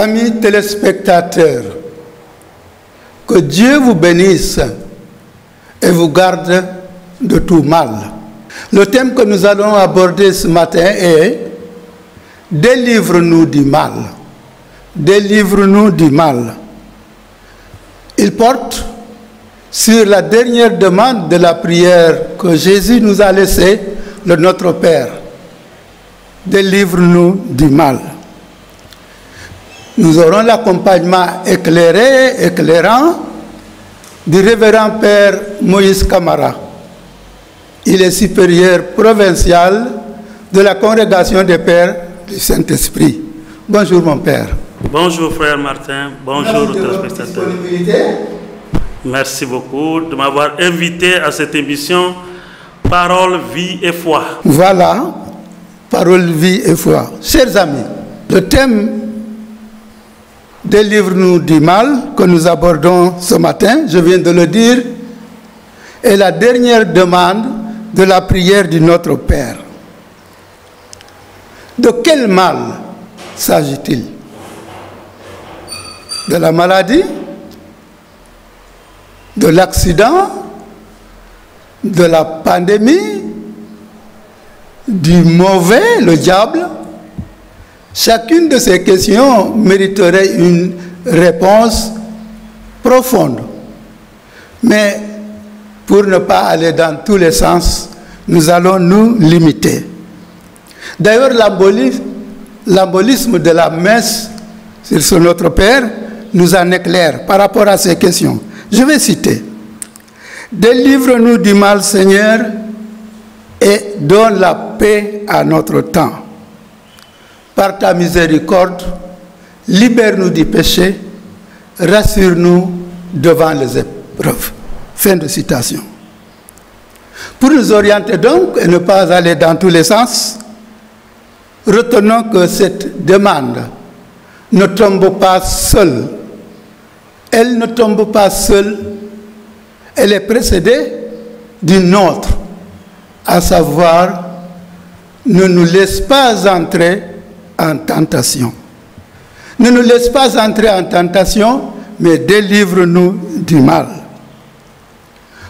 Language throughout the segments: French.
Amis téléspectateurs, que Dieu vous bénisse et vous garde de tout mal. Le thème que nous allons aborder ce matin est « Délivre-nous du mal ». Délivre-nous du mal. Il porte sur la dernière demande de la prière que Jésus nous a laissée, le Notre Père. Délivre-nous du mal. Nous aurons l'accompagnement éclairant du révérend Père Moïse Camara. Il est supérieur provincial de la Congrégation des Pères du Saint-Esprit. Bonjour mon Père. Bonjour frère Martin, bonjour aux téléspectateurs. Merci beaucoup de m'avoir invité à cette émission Parole, vie et foi. Voilà, Parole, vie et foi. Chers amis, le thème Délivre-nous du mal que nous abordons ce matin, je viens de le dire, est la dernière demande de la prière du Notre Père. De quel mal s'agit-il? De la maladie? De l'accident? De la pandémie? Du mauvais, le diable? Chacune de ces questions mériterait une réponse profonde. Mais pour ne pas aller dans tous les sens, nous allons nous limiter. D'ailleurs, l'embolisme de la messe sur ce Notre Père nous en éclaire par rapport à ces questions. Je vais citer. Délivre-nous du mal, Seigneur, et donne la paix à notre temps. Par ta miséricorde, libère-nous du péché, rassure-nous devant les épreuves. Fin de citation. Pour nous orienter donc et ne pas aller dans tous les sens, retenons que cette demande ne tombe pas seule. Elle ne tombe pas seule. Elle est précédée d'une autre, à savoir, ne nous laisse pas entrer en tentation. Ne nous laisse pas entrer en tentation, mais délivre-nous du mal.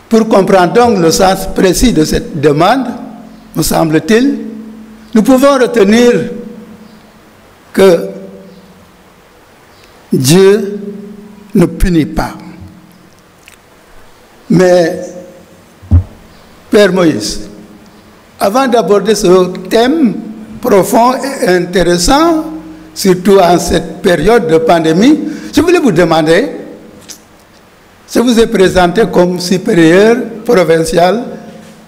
Pour comprendre donc le sens précis de cette demande, me semble-t-il, nous pouvons retenir que Dieu ne punit pas. Mais, Père Moïse, avant d'aborder ce thème profond et intéressant, surtout en cette période de pandémie, je voulais vous demander, je vous ai présenté comme supérieur provincial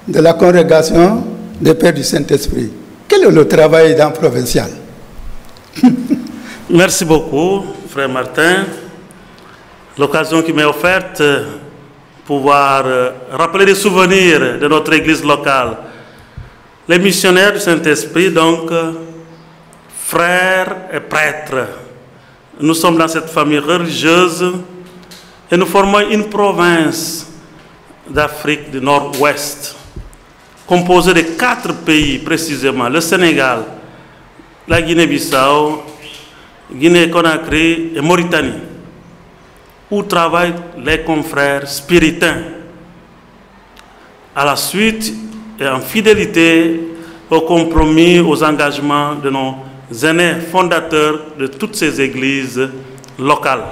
de la Congrégation des Pères du Saint-Esprit. Quel est le travail d'un provincial? Merci beaucoup, frère Martin. L'occasion qui m'est offerte de pouvoir rappeler des souvenirs de notre église locale. Les missionnaires du Saint-Esprit, donc, frères et prêtres, nous sommes dans cette famille religieuse et nous formons une province d'Afrique du Nord-Ouest, composée de 4 pays précisément, le Sénégal, la Guinée-Bissau, Guinée-Conakry et Mauritanie, où travaillent les confrères spiritains. À la suite, et en fidélité au compromis, aux engagements de nos aînés fondateurs de toutes ces églises locales.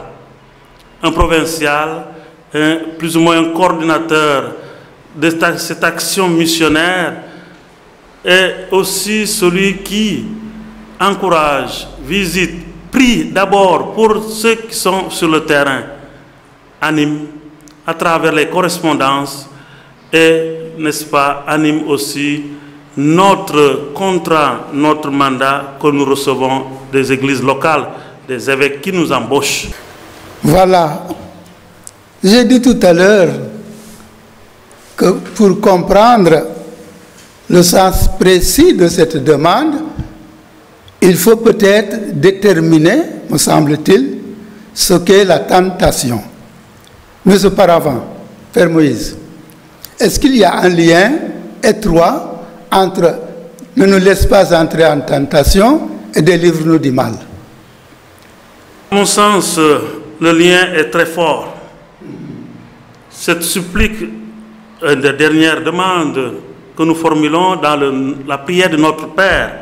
Un provincial, plus ou moins un coordinateur de cette action missionnaire, est aussi celui qui encourage, visite, prie d'abord pour ceux qui sont sur le terrain, anime à travers les correspondances et, n'est-ce pas, anime aussi notre contrat, notre mandat que nous recevons des églises locales, des évêques qui nous embauchent. Voilà. J'ai dit tout à l'heure que pour comprendre le sens précis de cette demande, il faut peut-être déterminer, me semble-t-il, ce qu'est la tentation. Mais auparavant, Père Moïse, est-ce qu'il y a un lien étroit entre ne nous laisse pas entrer en tentation et délivre-nous du mal? À mon sens, le lien est très fort. Cette supplique des dernières demandes que nous formulons dans la prière de notre Père,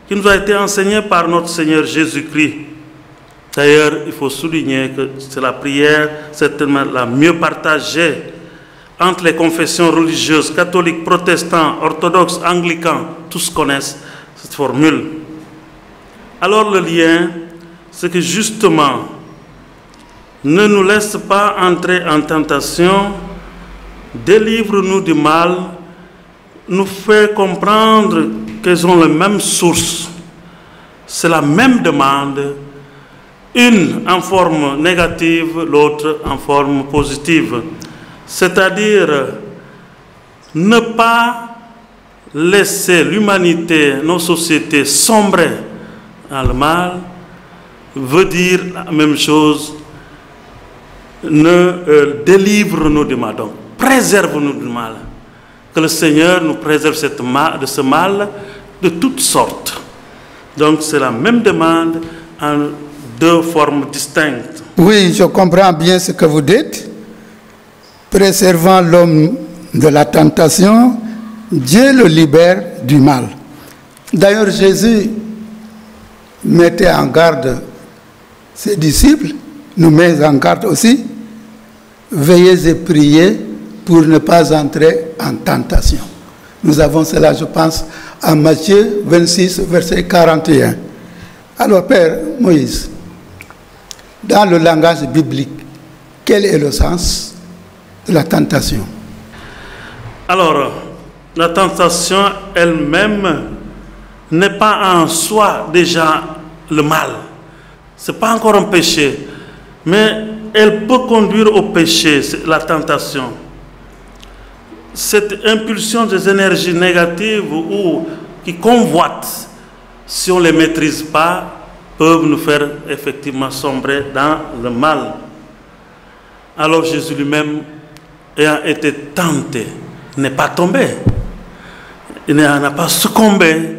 qui nous a été enseignée par notre Seigneur Jésus-Christ. D'ailleurs, il faut souligner que c'est la prière certainement la mieux partagée entre les confessions religieuses, catholiques, protestants, orthodoxes, anglicans. Tous connaissent cette formule. Alors le lien, c'est que justement, ne nous laisse pas entrer en tentation, délivre-nous du mal, nous fait comprendre qu'elles ont la même source. C'est la même demande, une en forme négative, l'autre en forme positive. C'est-à-dire ne pas laisser l'humanité, nos sociétés sombrer dans le mal, veut dire la même chose, délivre-nous du mal, donc préserve-nous du mal. Que le Seigneur nous préserve de ce mal de toutes sortes. Donc c'est la même demande en deux formes distinctes. Oui, je comprends bien ce que vous dites. Préservant l'homme de la tentation, Dieu le libère du mal. D'ailleurs, Jésus mettait en garde ses disciples, nous met en garde aussi. Veillez et priez pour ne pas entrer en tentation. Nous avons cela, je pense, en Matthieu 26, verset 41. Alors, Père Moïse, dans le langage biblique, quel est le sens de la tentation? Alors, la tentation elle-même n'est pas en soi déjà le mal. Ce n'est pas encore un péché, mais elle peut conduire au péché, la tentation. Cette impulsion des énergies négatives ou qui convoitent, si on ne les maîtrise pas, peuvent nous faire effectivement sombrer dans le mal. Alors Jésus lui-même, ayant été tenté, n'est pas tombé. Il n'a pas succombé.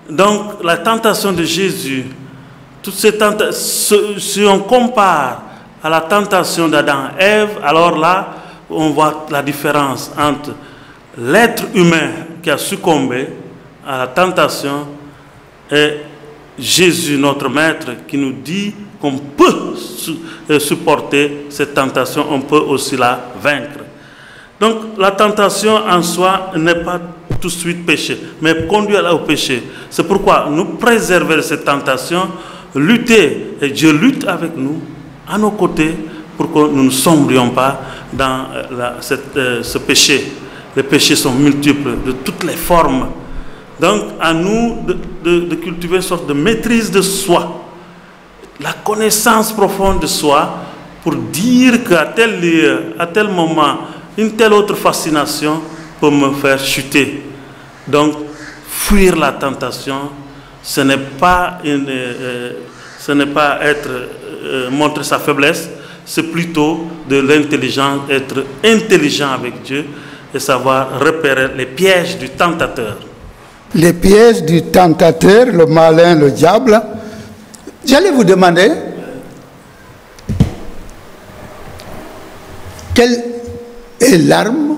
Donc la tentation de Jésus, toutes ces tentations, si on compare à la tentation d'Adam et Ève, alors là, on voit la différence entre l'être humain qui a succombé à la tentation et Jésus, notre Maître, qui nous dit qu'on peut supporter cette tentation, on peut aussi la vaincre. Donc la tentation en soi n'est pas tout de suite péché, mais conduit au péché. C'est pourquoi nous préserver de cette tentation, lutter, et Dieu lutte avec nous, à nos côtés, pour que nous ne sombrions pas dans ce péché. Les péchés sont multiples, de toutes les formes. Donc, à nous de cultiver une sorte de maîtrise de soi, la connaissance profonde de soi, pour dire qu'à tel lieu, à tel moment, une telle autre fascination peut me faire chuter. Donc, fuir la tentation, ce n'est pas montrer sa faiblesse, c'est plutôt de l'intelligence, être intelligent avec Dieu et savoir repérer les pièges du tentateur. Les pièges du tentateur, le malin, le diable. J'allais vous demander, quelle est l'arme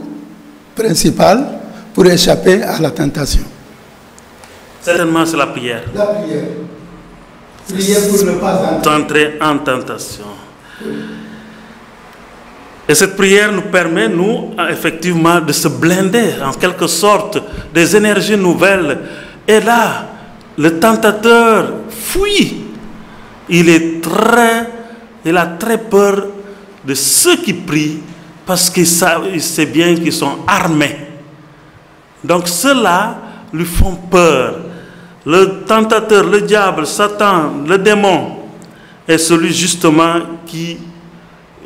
principale pour échapper à la tentation? Certainement, c'est la prière. La prière. Prier pour ne pas entrer en tentation. Et cette prière nous permet, nous, effectivement, de se blinder, en quelque sorte, des énergies nouvelles. Et là, le tentateur fuit. Il a très peur de ceux qui prient, parce qu'il sait bien qu'ils sont armés. Donc ceux-là lui font peur. Le tentateur, le diable, Satan, le démon, est celui justement qui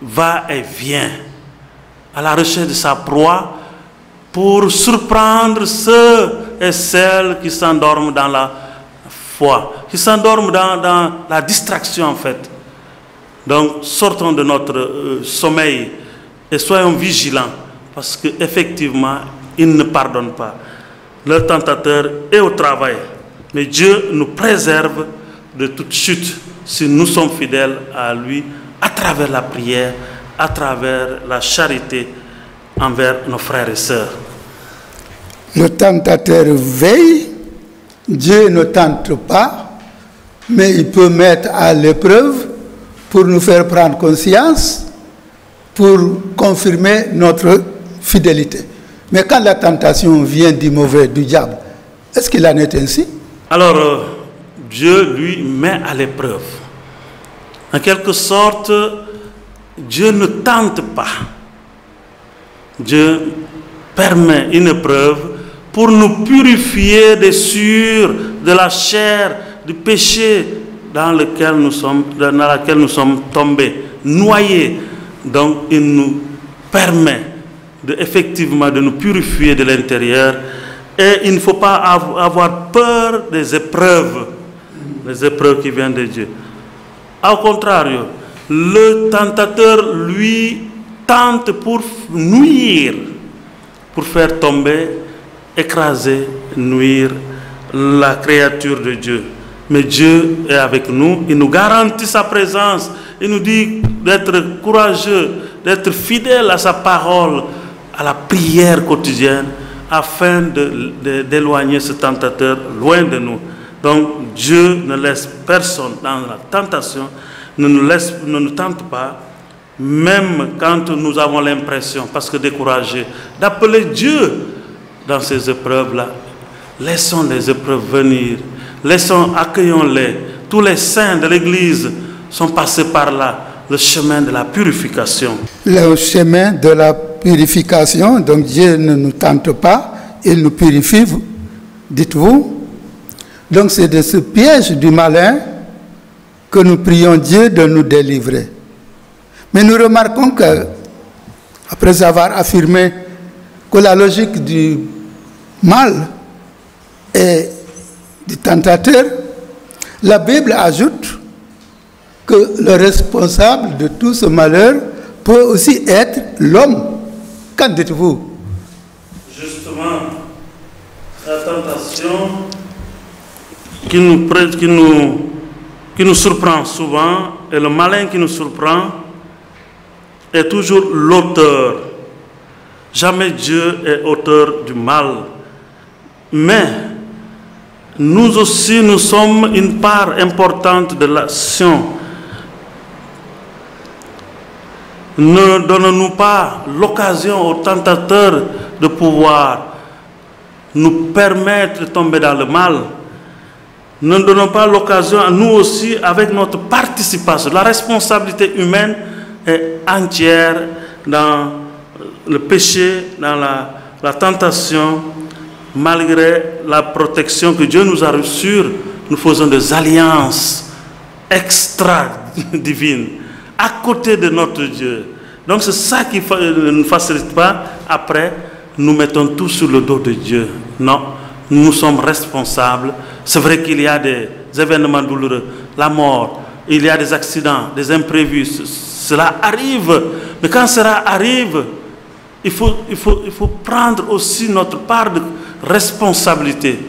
va et vient à la recherche de sa proie pour surprendre ceux et celles qui s'endorment dans la foi, qui s'endorment dans la distraction en fait. Donc sortons de notre sommeil et soyons vigilants parce qu'effectivement, il ne pardonne pas. Le tentateur est au travail, mais Dieu nous préserve de toute chute. si nous sommes fidèles à lui à travers la prière, à travers la charité envers nos frères et sœurs. Le tentateur veille, Dieu ne tente pas, mais il peut mettre à l'épreuve pour nous faire prendre conscience, pour confirmer notre fidélité. Mais quand la tentation vient du mauvais, du diable, est-ce qu'il en est ainsi? Alors, Dieu lui met à l'épreuve. En quelque sorte, Dieu ne tente pas. Dieu permet une épreuve pour nous purifier des souillures, de la chair, du péché dans laquelle nous sommes tombés, noyés. Donc, il nous permet effectivement de nous purifier de l'intérieur. Et il ne faut pas avoir peur des épreuves qui viennent de Dieu. Au contraire, le tentateur, lui, tente pour nuire, pour faire tomber, écraser, nuire la créature de Dieu. Mais Dieu est avec nous, il nous garantit sa présence, il nous dit d'être courageux, d'être fidèle à sa parole, à la prière quotidienne, afin d'éloigner ce tentateur loin de nous. Donc Dieu ne laisse personne dans la tentation, ne nous tente pas, même quand nous avons l'impression, parce que découragés, d'appeler Dieu dans ces épreuves-là. Laissons les épreuves venir, accueillons-les. Tous les saints de l'Église sont passés par là, le chemin de la purification. Le chemin de la purification, donc Dieu ne nous tente pas, il nous purifie, dites-vous. Donc c'est de ce piège du malin que nous prions Dieu de nous délivrer. Mais nous remarquons que, après avoir affirmé que la logique du mal et du tentateur, la Bible ajoute que le responsable de tout ce malheur peut aussi être l'homme. Qu'en dites-vous? Justement, la tentation qui nous surprend souvent, et le malin qui nous surprend, est toujours l'auteur. Jamais Dieu est auteur du mal. Mais nous aussi, nous sommes une part importante de l'action. Ne donnons-nous pas l'occasion aux tentateurs de pouvoir nous permettre de tomber dans le mal. Ne donnons pas l'occasion à nous aussi, avec notre participation. La responsabilité humaine est entière dans le péché, dans la tentation. Malgré la protection que Dieu nous a reçue, nous faisons des alliances extra-divines à côté de notre Dieu. Donc c'est ça qui ne nous facilite pas. Après, nous mettons tout sur le dos de Dieu. Non, nous sommes responsables. C'est vrai qu'il y a des événements douloureux, la mort, il y a des accidents, des imprévus. Cela arrive. Mais quand cela arrive, il faut prendre aussi notre part de responsabilité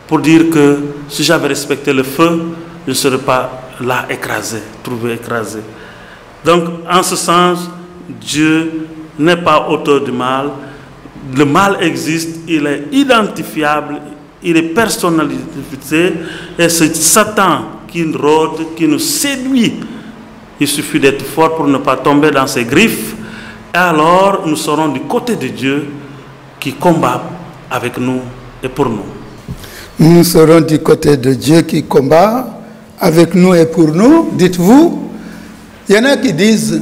pour dire que si j'avais respecté le feu, je ne serais pas là écrasé, trouvé écrasé. Donc, en ce sens, Dieu n'est pas auteur du mal. Le mal existe, il est identifiable, il est personnalisé, et c'est Satan qui rôde, qui nous séduit. Il suffit d'être fort pour ne pas tomber dans ses griffes, et alors nous serons du côté de Dieu qui combat avec nous et pour nous. Nous serons du côté de Dieu qui combat avec nous et pour nous, dites-vous. Il y en a qui disent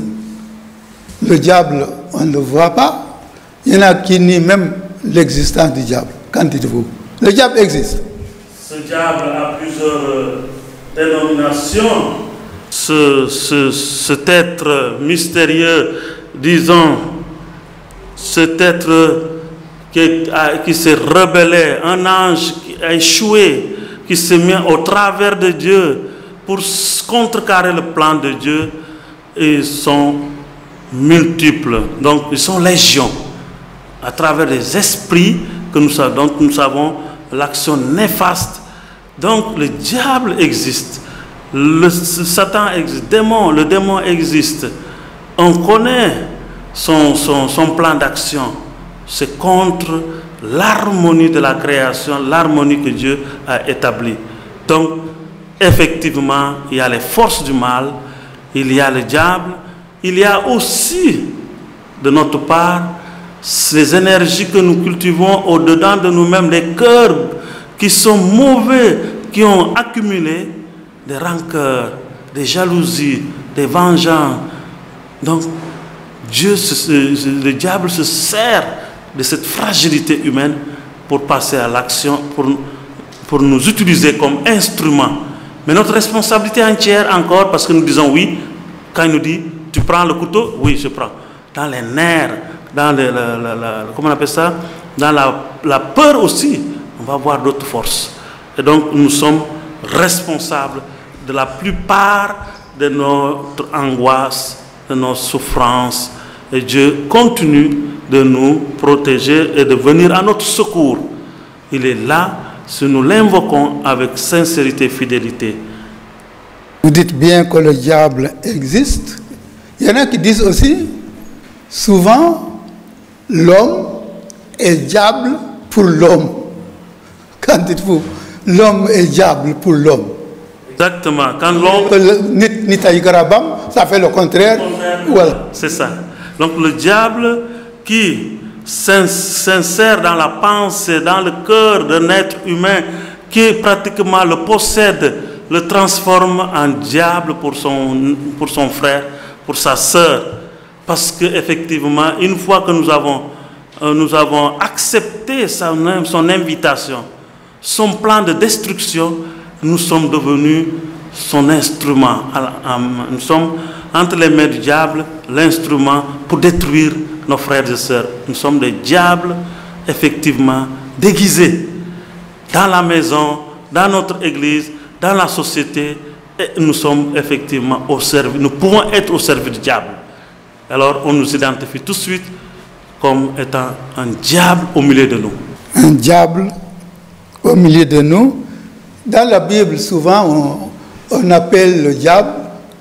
le diable, on ne le voit pas. Il y en a qui nient même l'existence du diable. Qu'en dites-vous? Le diable existe. Ce diable a plusieurs dénominations. Cet être mystérieux, disons, cet être qui s'est rebellé, un ange qui a échoué, qui s'est mis au travers de Dieu pour contrecarrer le plan de Dieu, ils sont multiples, donc ils sont légions, à travers les esprits que dont nous savons l'action néfaste. Donc le diable existe, Satan existe, le démon existe. On connaît son plan d'action. C'est contre l'harmonie de la création, l'harmonie que Dieu a établie. Donc, effectivement, il y a les forces du mal, il y a le diable, il y a aussi, de notre part, ces énergies que nous cultivons au-dedans de nous-mêmes, les cœurs qui sont mauvais, qui ont accumulé des rancœurs, des jalousies, des vengeances. Donc, le diable se sert de cette fragilité humaine pour passer à l'action, pour nous utiliser comme instrument. Mais notre responsabilité entière encore, parce que nous disons oui, quand il nous dit, tu prends le couteau, oui, je prends. Dans les nerfs, dans comment on appelle ça, dans la peur aussi, on va avoir d'autres forces. Et donc, nous sommes responsables de la plupart de notre angoisse, de nos souffrances. Et Dieu continue de nous protéger et de venir à notre secours. Il est là si nous l'invoquons avec sincérité et fidélité. Vous dites bien que le diable existe. Il y en a qui disent aussi, souvent, l'homme est diable pour l'homme. Qu'en dites-vous? L'homme est diable pour l'homme. Exactement. Quand l'homme... ça fait le contraire. Voilà. C'est ça. Donc le diable qui s'insère dans la pensée, dans le cœur d'un être humain, qui pratiquement le possède, le transforme en diable pour son frère, pour sa sœur. Parce qu'effectivement, une fois que nous avons accepté son invitation, son plan de destruction, nous sommes devenus son instrument. Nous sommes entre les mains du diable, l'instrument pour détruire nos frères et sœurs. Nous sommes des diables, effectivement, déguisés dans la maison, dans notre église, dans la société, et nous sommes effectivement au service. Nous pouvons être au service du diable. Alors on nous identifie tout de suite comme étant un diable au milieu de nous. Un diable au milieu de nous. Dans la Bible, souvent, on appelle le diable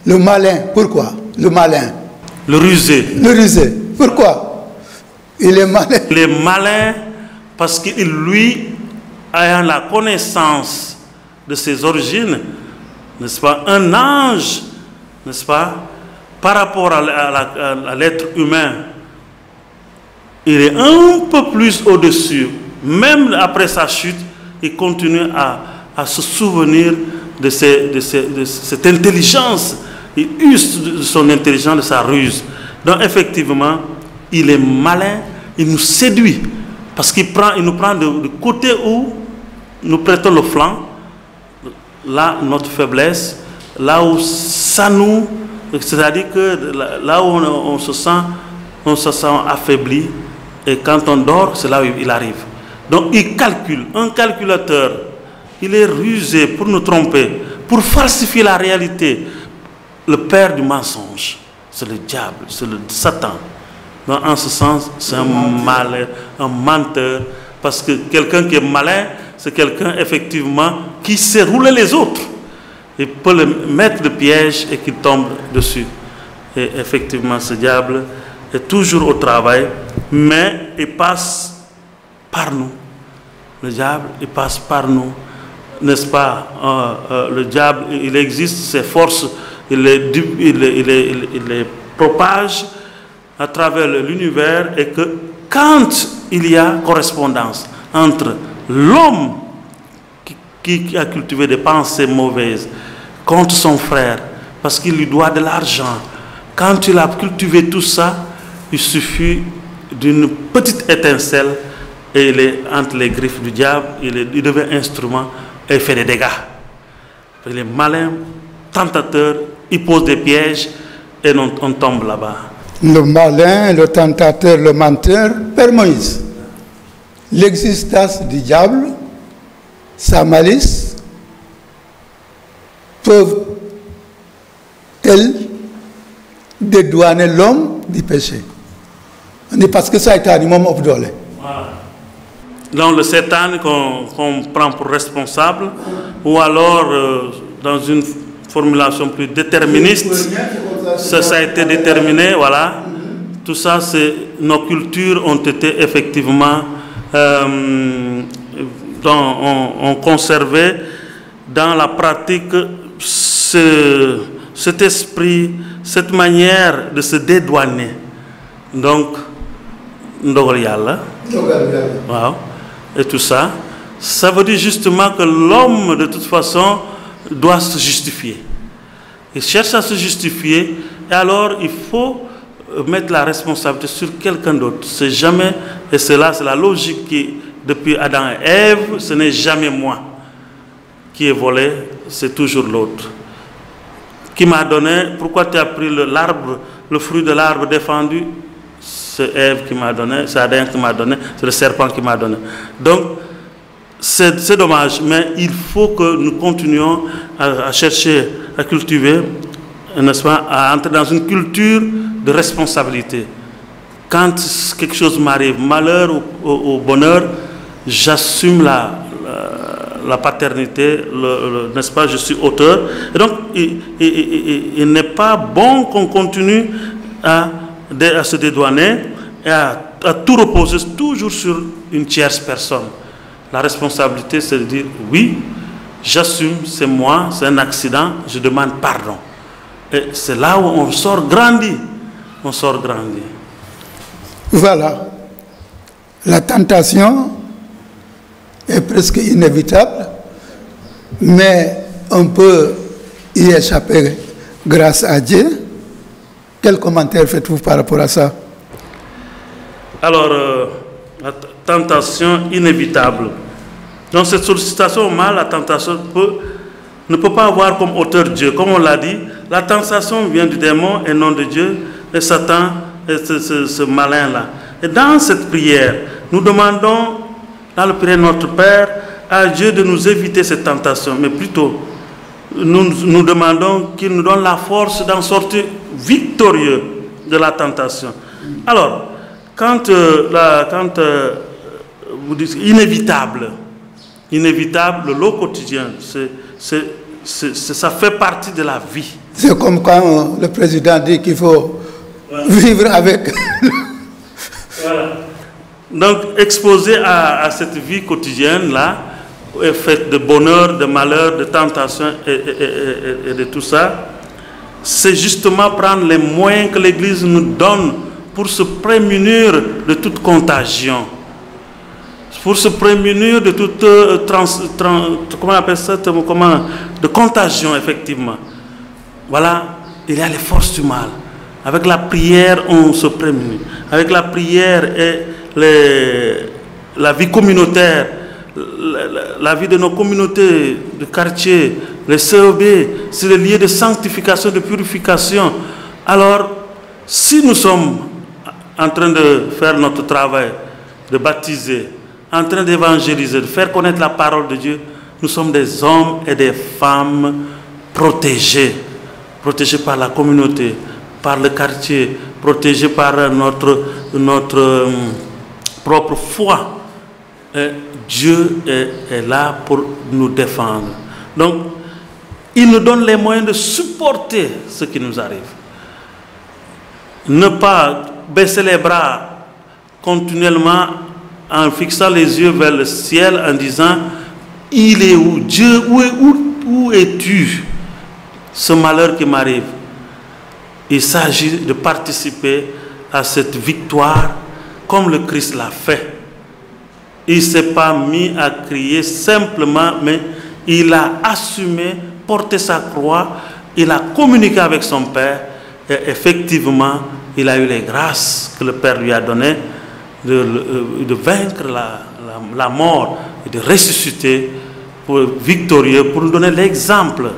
le malin. Pourquoi? Le malin. Le rusé. Le rusé. Pourquoi? Il est malin. Il est malin parce qu'il, lui, ayant la connaissance de ses origines, n'est-ce pas, un ange, n'est-ce pas, par rapport à l'être humain, il est un peu plus au-dessus. Même après sa chute, il continue à se souvenir de cette intelligence. Il use de son intelligence, de sa ruse. Donc effectivement, il est malin, il nous séduit. Parce qu'il nous prend de côté où nous prêtons le flanc, là notre faiblesse, là où ça nous... C'est-à-dire que là où on se sent affaibli, et quand on dort, c'est là où il arrive. Donc il calcule, un calculateur, il est rusé pour nous tromper, pour falsifier la réalité. Le père du mensonge, c'est le diable, c'est le Satan. Donc en ce sens, c'est un malin, un menteur, parce que quelqu'un qui est malin, c'est quelqu'un effectivement qui sait rouler les autres. Il peut le mettre de piège et qu'il tombe dessus. Et effectivement, ce diable est toujours au travail, mais il passe par nous. Le diable, il passe par nous. N'est-ce pas? Le diable, il existe, ses forces, il les propage à travers l'univers, et que quand il y a correspondance entre l'homme qui a cultivé des pensées mauvaises contre son frère, parce qu'il lui doit de l'argent, quand il a cultivé tout ça, il suffit d'une petite étincelle et il est entre les griffes du diable, il devient instrument et il fait des dégâts. Il est malin, tentateur, il pose des pièges et on tombe là-bas. Le malin, le tentateur, le menteur, Père Moïse, l'existence du diable, sa malice, peuvent-elles dédouaner l'homme du péché? Parce que ça a été animé au Voilà. Donc le Satan qu'on prend pour responsable, ou alors dans une formulation plus déterministe. Ça a été déterminé, voilà. Tout ça, nos cultures ont été effectivement ont conservé dans la pratique cet esprit, cette manière de se dédouaner. Donc, ndogal yàlla, waaw, et tout ça, ça veut dire justement que l'homme, de toute façon, doit se justifier. Il cherche à se justifier, et alors il faut mettre la responsabilité sur quelqu'un d'autre. C'est jamais, et cela, c'est la logique qui, depuis Adam et Ève, ce n'est jamais moi qui ai volé, c'est toujours l'autre. Qui m'a donné, pourquoi tu as pris le fruit de l'arbre défendu? C'est Ève qui m'a donné, c'est Adam qui m'a donné, c'est le serpent qui m'a donné. Donc, c'est dommage, mais il faut que nous continuions à chercher, à cultiver, n'est-ce pas, à entrer dans une culture de responsabilité. Quand quelque chose m'arrive, malheur ou bonheur, j'assume la paternité, n'est-ce pas, je suis auteur. Et donc, il n'est pas bon qu'on continue à se dédouaner et à tout reposer toujours sur une tierce personne. La responsabilité, c'est de dire, oui, j'assume, c'est moi, c'est un accident, je demande pardon. Et c'est là où on sort grandi. On sort grandi. Voilà. La tentation est presque inévitable, mais on peut y échapper grâce à Dieu. Quel commentaire faites-vous par rapport à ça? Alors, la tentation inévitable. Dans cette sollicitation au mal, la tentation ne peut pas avoir comme auteur Dieu. Comme on l'a dit, la tentation vient du démon et non de Dieu, et Satan est ce malin-là. Et dans cette prière, nous demandons, dans le prière de notre Père, à Dieu de nous éviter cette tentation, mais plutôt, nous demandons qu'il nous donne la force d'en sortir victorieux de la tentation. Alors, quand vous dites inévitable, le lot quotidien, ça fait partie de la vie. C'est comme quand le président dit qu'il faut vivre avec. Voilà. Donc, exposé à cette vie quotidienne-là, faite de bonheur, de malheur, de tentation et de tout ça, c'est justement prendre les moyens que l'Église nous donne pour se prémunir de toute contagion, pour se prémunir de toute comment on appelle ça, de contagion, effectivement. Voilà, il y a les forces du mal. Avec la prière, on se prémunit. Avec la prière et la vie communautaire, la vie de nos communautés, de quartier, les CEB, c'est le lieu de sanctification, de purification. Alors, si nous sommes en train de faire notre travail, de baptiser, en train d'évangéliser, de faire connaître la parole de Dieu, nous sommes des hommes et des femmes protégés. Protégés par la communauté, par le quartier, protégés par notre propre foi. Et Dieu est là pour nous défendre. Donc, il nous donne les moyens de supporter ce qui nous arrive. Ne pas baisser les bras continuellement en fixant les yeux vers le ciel en disant « Il est où? Dieu, où es-tu? Ce malheur qui m'arrive. » Il s'agit de participer à cette victoire comme le Christ l'a fait. Il ne s'est pas mis à crier simplement, mais il a assumé, porté sa croix, il a communiqué avec son Père et effectivement, il a eu les grâces que le Père lui a données de vaincre la mort et de ressusciter victorieux pour nous donner l'exemple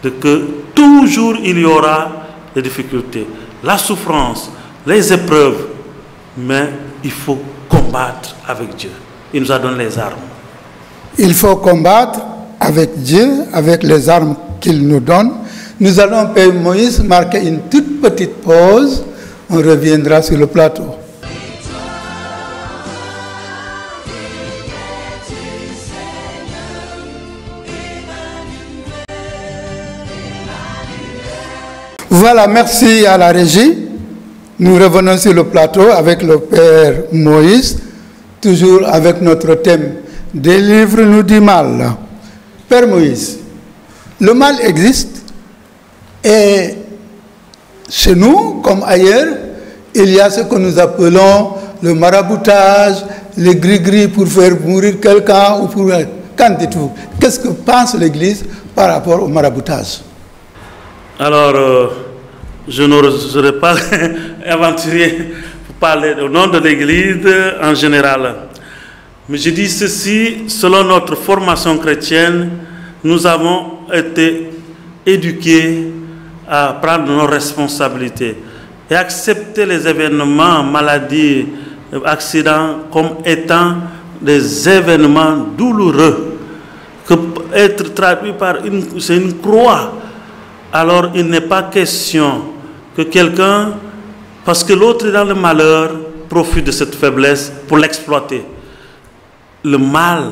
de que toujours il y aura des difficultés, la souffrance, les épreuves, mais il faut combattre avec Dieu. Il nous a donné les armes. Il faut combattre avec Dieu, avec les armes qu'il nous donne. Nous allons, Père Moïse, marquer une toute petite pause. On reviendra sur le plateau. Voilà, merci à la régie. Nous revenons sur le plateau avec le Père Moïse, toujours avec notre thème « Délivre-nous du mal ». Père Moïse, le mal existe et chez nous, comme ailleurs, il y a ce que nous appelons le maraboutage, les gris-gris pour faire mourir quelqu'un ou pour... Qu'en dites-vous? Qu'est-ce que pense l'Église par rapport au maraboutage? Alors, je n'oserais pas aventurier pour parler au nom de l'Église en général. Mais je dis ceci, selon notre formation chrétienne, nous avons été éduqués à prendre nos responsabilités et accepter les événements, maladies, accidents comme étant des événements douloureux, que être traduit par une croix. Alors il n'est pas question que quelqu'un, parce que l'autre est dans le malheur, profite de cette faiblesse pour l'exploiter. Le mal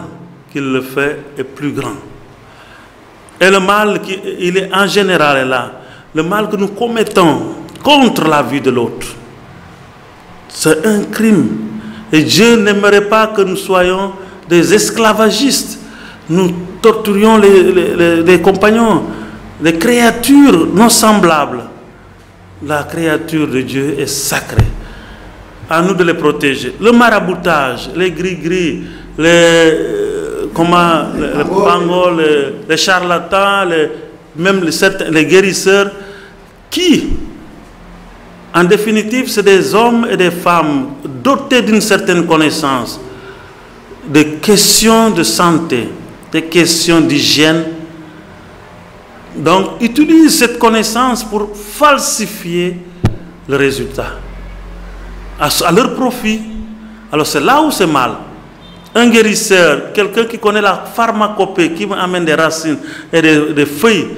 qu'il le fait est plus grand. Et le mal, il est en général là. Le mal que nous commettons contre la vie de l'autre, c'est un crime. Et Dieu n'aimerait pas que nous soyons des esclavagistes. Nous torturions les compagnons, les créatures non semblables. La créature de Dieu est sacrée. À nous de les protéger. Le maraboutage, les gris-gris, les pangols, les charlatans, même les guérisseurs, qui, en définitive, c'est des hommes et des femmes dotés d'une certaine connaissance, des questions de santé, des questions d'hygiène. Donc, utilisent cette connaissance pour falsifier le résultat à leur profit. Alors, c'est là où c'est mal. Un guérisseur, quelqu'un qui connaît la pharmacopée, qui amène des racines et des feuilles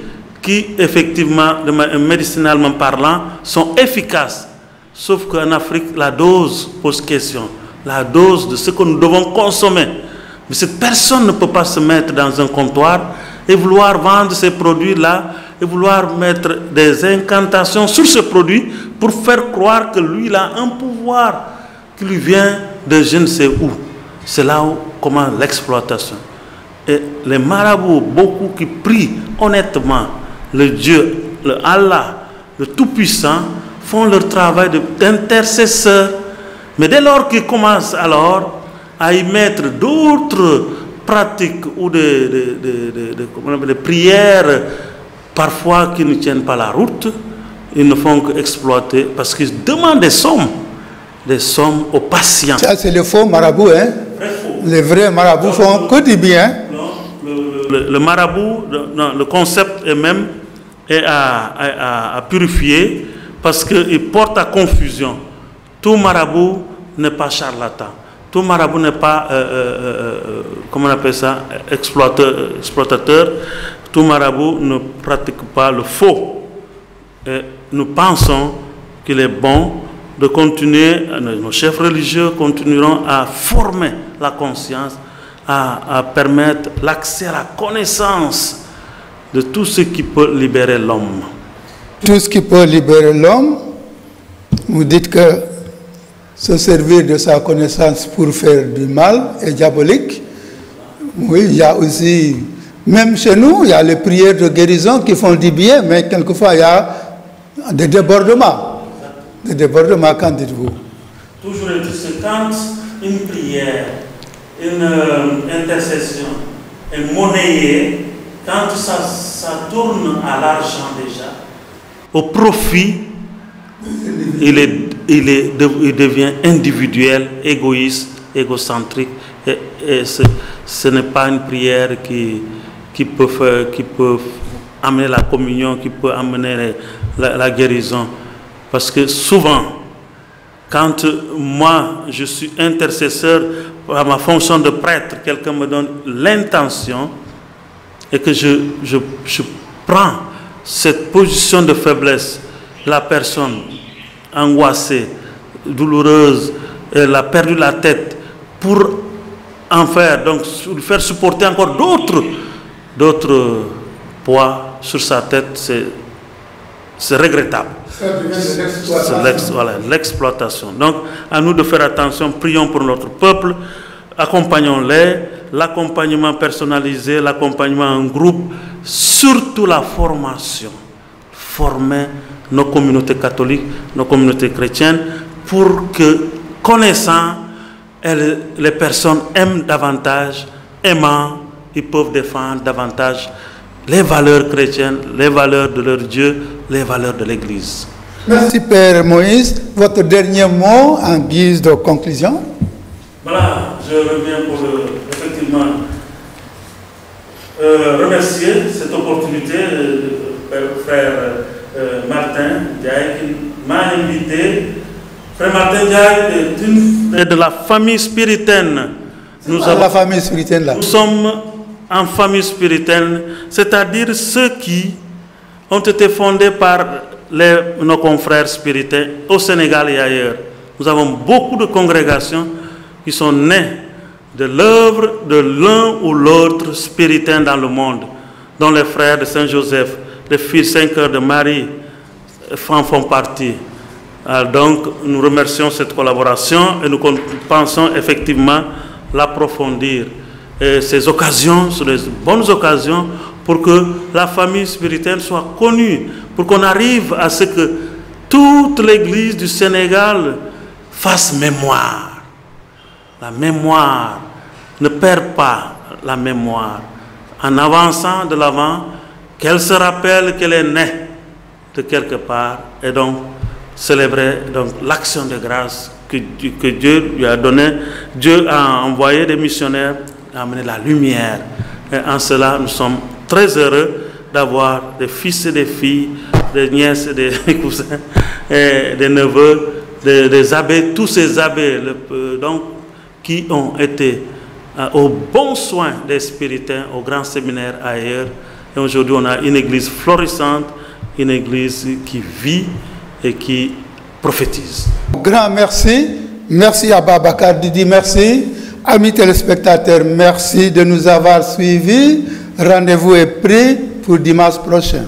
qui, effectivement, médicinalement parlant, sont efficaces. Sauf qu'en Afrique, la dose pose question. La dose de ce que nous devons consommer. Mais cette personne ne peut pas se mettre dans un comptoir et vouloir vendre ces produits-là et vouloir mettre des incantations sur ce produit pour faire croire que lui, il a un pouvoir qui lui vient de je ne sais où. C'est là où commence l'exploitation. Et les marabouts, beaucoup qui prient honnêtement le Dieu, le Allah, le Tout-Puissant, font leur travail d'intercesseur. Mais dès lors qu'ils commencent alors à y mettre d'autres pratiques ou des prières, parfois qui ne tiennent pas la route, ils ne font qu'exploiter parce qu'ils demandent des sommes aux patients. Ça, c'est le faux marabout, hein? Les vrais marabouts font que du bien. Le marabout, le concept est même à purifier parce qu'il porte à confusion. Tout marabout n'est pas charlatan. Tout marabout n'est pas, comment on appelle ça, exploitateur. Tout marabout ne pratique pas le faux. Et nous pensons qu'il est bon de continuer, nos chefs religieux continueront à former la conscience, à permettre l'accès à la connaissance de tout ce qui peut libérer l'homme. Tout ce qui peut libérer l'homme, vous dites que se servir de sa connaissance pour faire du mal est diabolique. Oui, il y a aussi, même chez nous, il y a les prières de guérison qui font du bien, mais quelquefois il y a des débordements. Des débordements, qu'en dites-vous? Toujours est-il, quand une prière, une intercession est monnayée, quand ça tourne à l'argent déjà, au profit, il devient individuel, égoïste, égocentrique, et ce n'est pas une prière qui peut amener la communion, qui peut amener la guérison. Parce que souvent, quand moi je suis intercesseur à ma fonction de prêtre, quelqu'un me donne l'intention et que je prends cette position de faiblesse, la personne angoissée, douloureuse, elle a perdu la tête, pour en faire, donc lui faire supporter encore d'autres poids sur sa tête, c'est regrettable. C'est l'exploitation. Donc, à nous de faire attention, prions pour notre peuple, accompagnons-les, l'accompagnement personnalisé, l'accompagnement en groupe, surtout la formation. Former nos communautés catholiques, nos communautés chrétiennes, pour que, connaissant, les personnes aiment davantage, aimant, ils peuvent défendre davantage les valeurs chrétiennes, les valeurs de leur Dieu, les valeurs de l'Église. Merci Père Moïse. Votre dernier mot en guise de conclusion? Voilà, je reviens pour effectivement remercier cette opportunité frère Martin Diaye qui m'a invité. Frère Martin Diaye est de la famille spiritaine. Nous sommes en famille spiritaine, c'est-à-dire ceux qui ont été fondés par nos confrères spiritains au Sénégal et ailleurs. Nous avons beaucoup de congrégations qui sont nées de l'œuvre de l'un ou l'autre spiritain dans le monde, dont les frères de Saint-Joseph, les fils Saint-Cœur de Marie en font partie. Donc nous remercions cette collaboration et nous pensons effectivement l'approfondir. Et ces occasions sont des bonnes occasions pour que la famille spirituelle soit connue, pour qu'on arrive à ce que toute l'Église du Sénégal fasse mémoire. La mémoire, ne perd pas la mémoire. En avançant de l'avant, qu'elle se rappelle qu'elle est née de quelque part et donc célébrer l'action de grâce que Dieu lui a donnée. Dieu a envoyé des missionnaires, a amené la lumière. Et en cela, nous sommes très heureux d'avoir des fils et des filles, des nièces et des cousins, et des neveux, des abbés, tous ces abbés donc, qui ont été au bon soin des spiritains, au grand séminaire ailleurs. Et aujourd'hui, on a une église florissante, une église qui vit et qui prophétise. Grand merci. Merci à Babacar Didi, merci. Amis téléspectateurs, merci de nous avoir suivis. Rendez-vous est pris pour dimanche prochain.